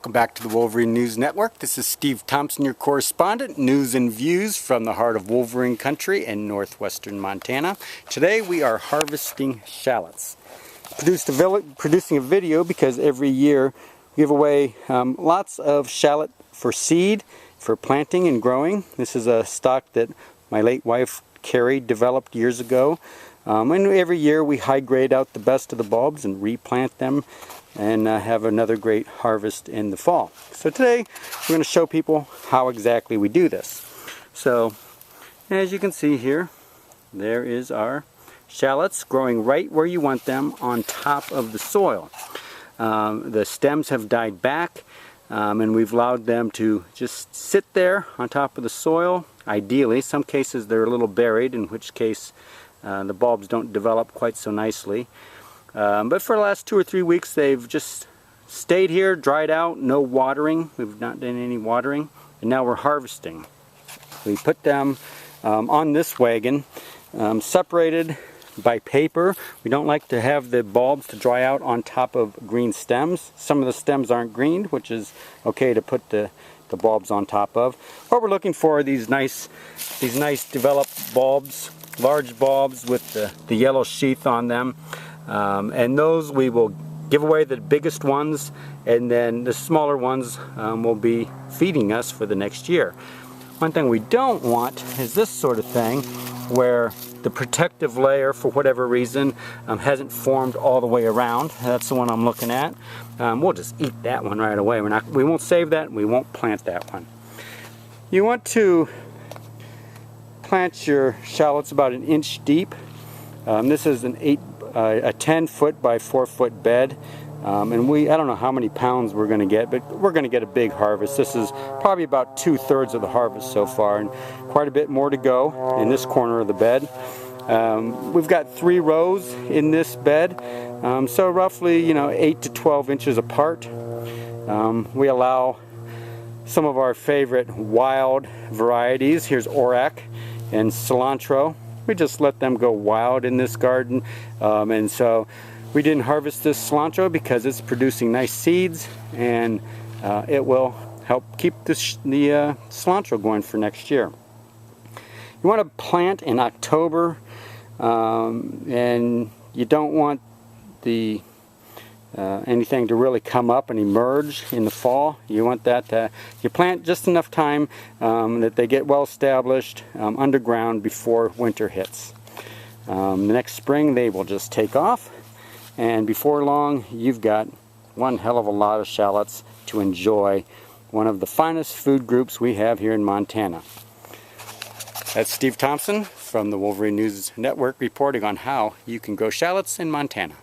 Welcome back to the Wolverine News Network. This is Steve Thompson, your correspondent. News and views from the heart of Wolverine country in northwestern Montana. Today we are harvesting shallots. Producing a video because every year we give away lots of shallot for seed, for planting and growing. This is a stock that my late wife Carrie developed years ago. And every year we high grade out the best of the bulbs and replant them and have another great harvest in the fall. So today we're going to show people how exactly we do this. So as you can see here, there is our shallots growing right where you want them on top of the soil. The stems have died back and we've allowed them to just sit there on top of the soil. Ideally, some cases they're a little buried, in which case the bulbs don't develop quite so nicely. But for the last 2 or 3 weeks they've just stayed here, dried out, no watering. We've not done any watering, and now we're harvesting. We put them on this wagon, separated by paper. We don't like to have the bulbs to dry out on top of green stems. Some of the stems aren't green, which is okay to put the bulbs on top of. What we're looking for are these nice developed bulbs, large bulbs with the yellow sheath on them. And those we will give away, the biggest ones, and then the smaller ones will be feeding us for the next year. One thing we don't want is this sort of thing where the protective layer, for whatever reason, hasn't formed all the way around. That's the one I'm looking at. We'll just eat that one right away. We won't save that, and we won't plant that one. You want to plant your shallots about 1 inch deep. This is a 10-foot by 4-foot bed, and I don't know how many pounds we're going to get, but we're going to get a big harvest. This is probably about 2/3 of the harvest so far, and quite a bit more to go in this corner of the bed. We've got 3 rows in this bed, so roughly 8 to 12 inches apart. We allow some of our favorite wild varieties. Here's orach and cilantro. We just let them go wild in this garden, and so we didn't harvest this cilantro because it's producing nice seeds, and it will help keep the cilantro going for next year. You want to plant in October, and you don't want anything to really come up and emerge in the fall. You want that you plant just enough time that they get well established underground before winter hits. The next spring they will just take off, and before long you've got one hell of a lot of shallots to enjoy, one of the finest food groups we have here in Montana. That's Steve Thompson from the Wolverine News Network reporting on how you can grow shallots in Montana.